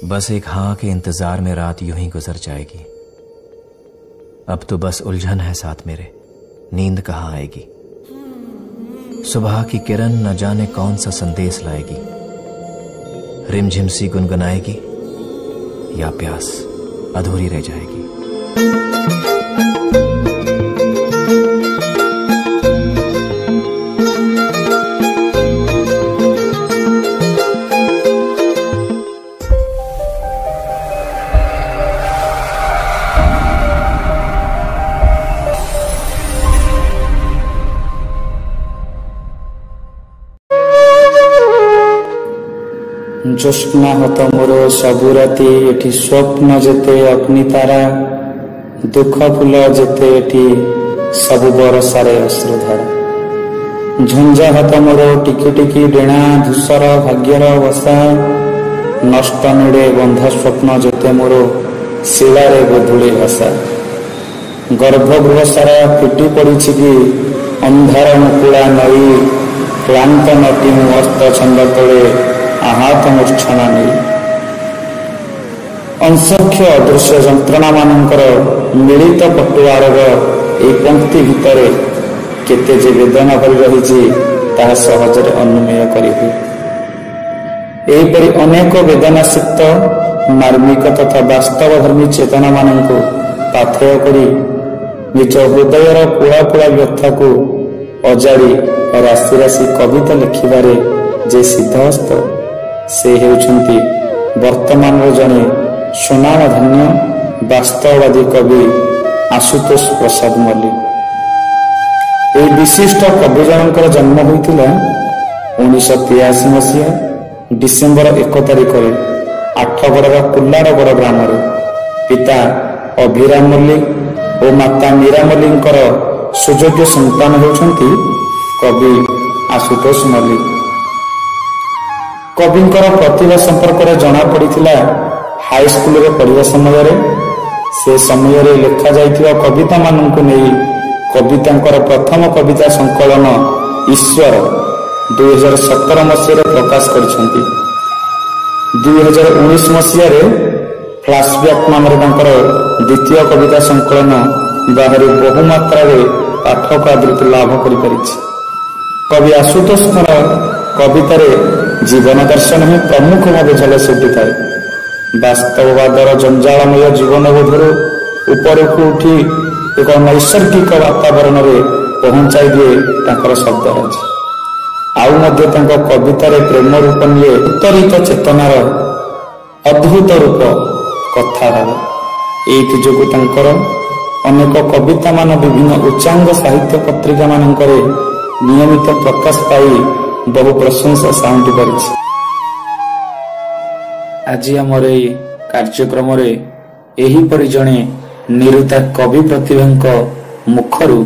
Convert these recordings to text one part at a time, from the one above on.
बस एक हाँ के इंतजार में रात यूं ही गुजर जाएगी। अब तो बस उलझन है साथ मेरे, नींद कहाँ आएगी। सुबह की किरण न जाने कौन सा संदेश लाएगी, रिमझिम सी गुनगुनाएगी या प्यास अधूरी रह जाएगी। ज्योत्स्ना हत मोर सबु राति एठी स्वप्न जेते अग्नि तारा, दुख फूल जेते एठी सबु बरसारे अश्रुधारा। झंझा हत मोर टिकी टिकी डेणा धूसर भाग्यर बसा, नष्ट नुड़े बंध स्वप्न जेते मोर शिलारे गोधूली भाषा। गर्भगृह सारा फिटी पड़ी कि अंधार मुकुला नई, क्लांत नटी अस्त छंद तले आहत मूर्छना नहीं। अंशक्ष अदृश्य जंत्रणा मानकर मिलित पटुआरग ए पंक्ति भितर केते जे वेदना भरी रही ताहा सहजरे अनुमेय करिबी। एहिपरि अनेक वेदनासिक्त मार्मिक तथा वास्तवधर्मी चेतना मानंकु पाथेय करी निज हृदयर पुड़ा पुड़ा व्यथा को अजाड़ी राशि राशि कविता लिखिबारे जे सिद्धहस्त से हेउछंती वर्तमान जने सुनामधन्य वास्तववादी कवि आशुतोष प्रसाद मल्लिक। ए विशिष्ट कवि जनकर जन्म होइतिला 1983 मसीहा डिसेम्बर 1 तारिख आठगड़र कुल्लारगड़ ग्राम। पिता अभिराम मल्लिक और माता मीरा मल्लिकर सुयोग्य संतान होउछंती कवि आशुतोष मल्लिक। कविंकर प्रतिभा संपर्क में जना पड़ा हाई स्कूल में पढ़ा समय से समय लिखा जाइथिबा कविता मानक नहीं कवितांकर प्रथम कविता संकलन ईश्वर 2017 मसीह प्रकाश कर 2019 मसीह फ्लैशबैक नाम द्वितीय कविता संकलन बाहर बहुमात्रा पाठक आदृति लाभ कर। कवि आशुतोष कवितार जीवन दर्शन ही प्रमुख भाव झलसी उठी। वास्तववादर जंजालमय जीवन बोधर उपरकू उठी एक नैसर्गिक वातावरण में पहुंचाई दिए शब्दराज। आउ कवितार प्रेम रूप निये उत्तरित चेतनार अद्भुत रूप कथाभाव। एथि जोगु अनेक कविता मान विभिन्न उच्चांग साहित्य पत्रिका मानकर नियमित प्रकाश पाई बहु प्रशंसा साउंटी पारिछि। आज आमर कार्यक्रम एहीपरि जणे निरुता कवि प्रतिभा मुखरू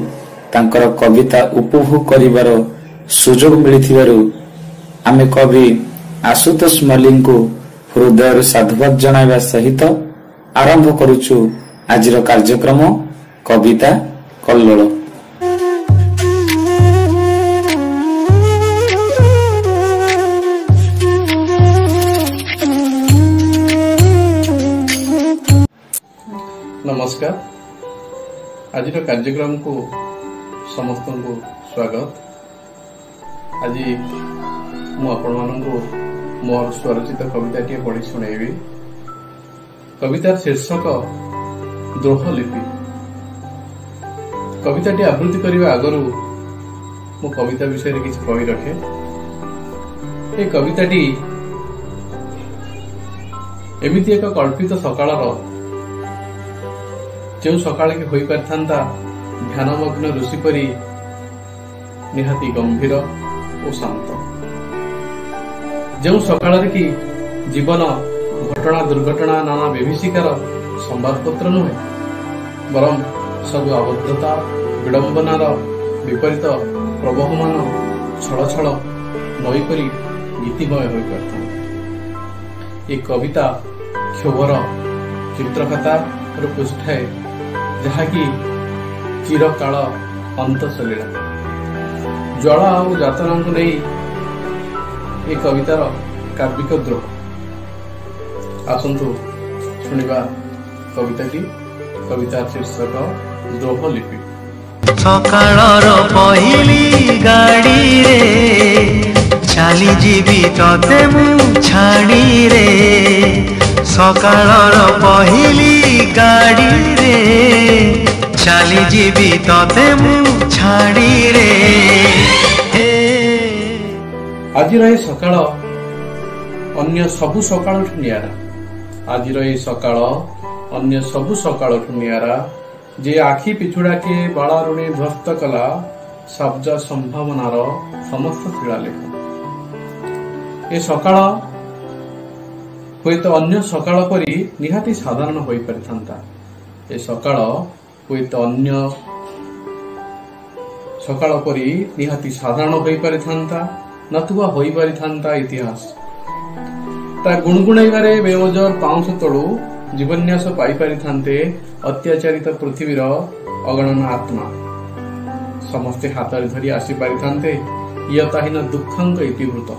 तांकर कविता उपभोग करिवार सुजोग मिलिथिबारु आमे कवि आशुतोष मल्लिक को हृदय साधुवाद जणाइबा सहित आरंभ करुछु आजिर कार्यक्रम कविता कल्लोल। नमस्कार। आज कार्यक्रम को समस्त को स्वागत। आज मोर स्वरचित कविता टी पढ़ी शुणेबी। कवितार शीर्षक द्रोहलिपि। कविता टी आवृत्ति करने आगु मो कविता विषय किसी कही रखे। ये कविता टी एमिति एक कल्पित सकाळर जो सकाल के होई पारथांता ध्यानमग्न ऋषि परी निहाती गंभीर और शांत। जो सकाल की जीवन घटना दुर्घटना नाना विभीषिकार संवादपत्र नुहे बरम सब आबद्धता विडंबनार विपरीत प्रवहमान छल छल नई परी गीतिमय होई पारथांता। ये कविता क्षोभर चित्रकथा पृष्ठाए जहाँकि चिरकाल अंत सलीला ज्वाला और जातना को नहीं ये कवितार काव्यिक द्रोह। आसंतु शुणिबा कविताटी। कविता शीर्षक द्रोह लिपि। सकाळर पहिली गाड़ी रे चाली जीवी तते मु छाड़ी रे। सकाळर पहिली गाड़ी रे चाली जीवी तते मु छाड़ी रे। आज सकाळ अन्य सबु सकाळ नियारा। आज सकाळ अन्य सबु सकाळ नियारा। जे आखि पिछुड़ा के बालारुणी ध्वस्त कला शब्द संभावनार समस्त शिलालेख। ए सकाळ हुएत अन्य सकाळ परी निहाती साधारण होई परिथांता। ए सकाळ हुएत अन्य सकाळ परी निहाती साधारण होई परिथांता, नतुवा होई परिथांता इतिहास। ता गुणगुणाइबारे बेओजर पाउंस तळु जीवन्यास पाई परिथांते अत्याचारित पृथ्वीर अगणना आत्मा। समस्ते हाथ धरी आसी परिथांते इयताहीन दुखंक इतिवृत्त।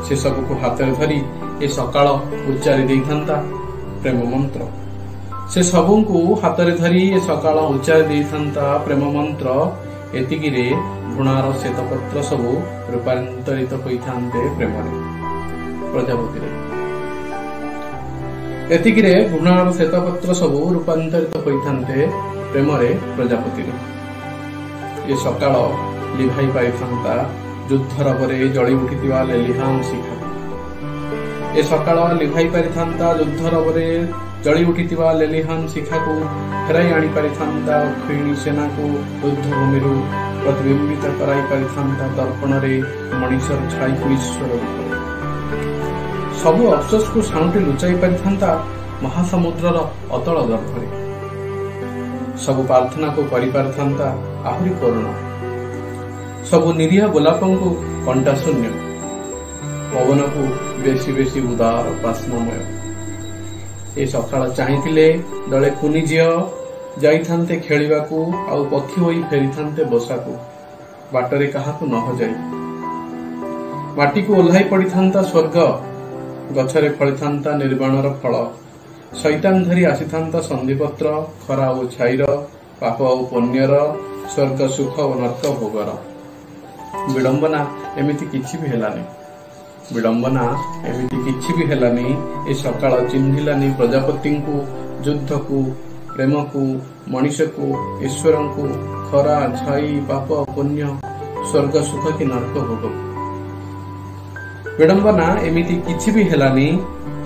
से सबको हाथ धरी ए सकाळ उच्चारी देइथांता प्रेम मंत्र। से सबको हाथ धरी ए सकाळ उच्चारी देइथांता प्रेम मंत्र। एतिकिरे घृणार श्वेतपत्र सबु रूपांतरित होइथांते प्रेमरे प्रजापति रे। एतिकिरे घृणार श्वेतपत्र सबु रूपांतरित होइथांते प्रेमरे प्रजापति रे। ए सकाळ लिभाई पाइथांता युद्धर परे जळी उठिथिबा लेलिहान शिखा। ए सकाळ लिभाई पारिथांता युद्धर परे जळी उठिथिबा लेलिहान शिखा को फेराई आनी पारिथांता क्षीणी सेना को युद्धभूमिरु प्रतिबिंबित कराई पारिथांता दर्पण रे मणिषर छाई को ईश्वर रूप। सबु अफसोस को साउंटी लुचाई पारिथांता महासमुद्रर अतल गर्भरे। सबु प्रार्थना को करि पारिथांता आहुरी करुण। सबु निरीह गोलापं को कंटा शून्य, पवन को बेसी बेसी उदार बाष्पमय। ए सकाळ चाहिथिले दळे कुनी झिय जाइथांते खेलिबाकू आउ पक्षी होई फेरिथांते बसाकू। बाटरे काहाकू न हजाई माटी को ओल्हाई पड़िथांता स्वर्ग। गछरे फलिथांता निर्वाणर फल। शैतान धरी आसीथांता संधिपत्र खरा ओ छाईर, पाप ओ पुण्यर, स्वर्ग सुख ओ नर्क भोगर। विडंबना एमिति किछि भी हेलानी। विडंबना एमिति किछि भी हेलानी। ए सकाळ चिन्हिलानी प्रजापति को, युद्ध को, प्रेम को, मनीष को, ईश्वर को, खरा छाई, पाप पुण्य, स्वर्ग सुख कि नर्क भोग। विडंबना एमिति किछि भी हेलानी।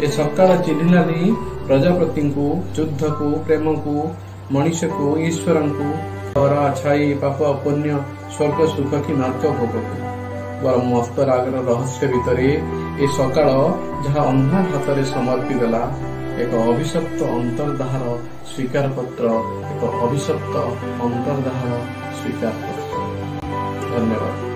ए सकाळ चिन्हिलानी प्रजापति को, युद्ध को, प्रेम को, मनीष को, ईश्वर को, खरा छाई, पाप पुण्य, स्वर्ग सुख कि नर्क भोग को। बर मस्त रागर रहस्य भितरे ए सकाळ जहा अंधार हाथ समर्पी देला एक अभिशप्त अंतर्दाहर स्वीकार पत्र। एक अभिशप्त अंतर्दाहर स्वीकार पत्र। धन्यवाद।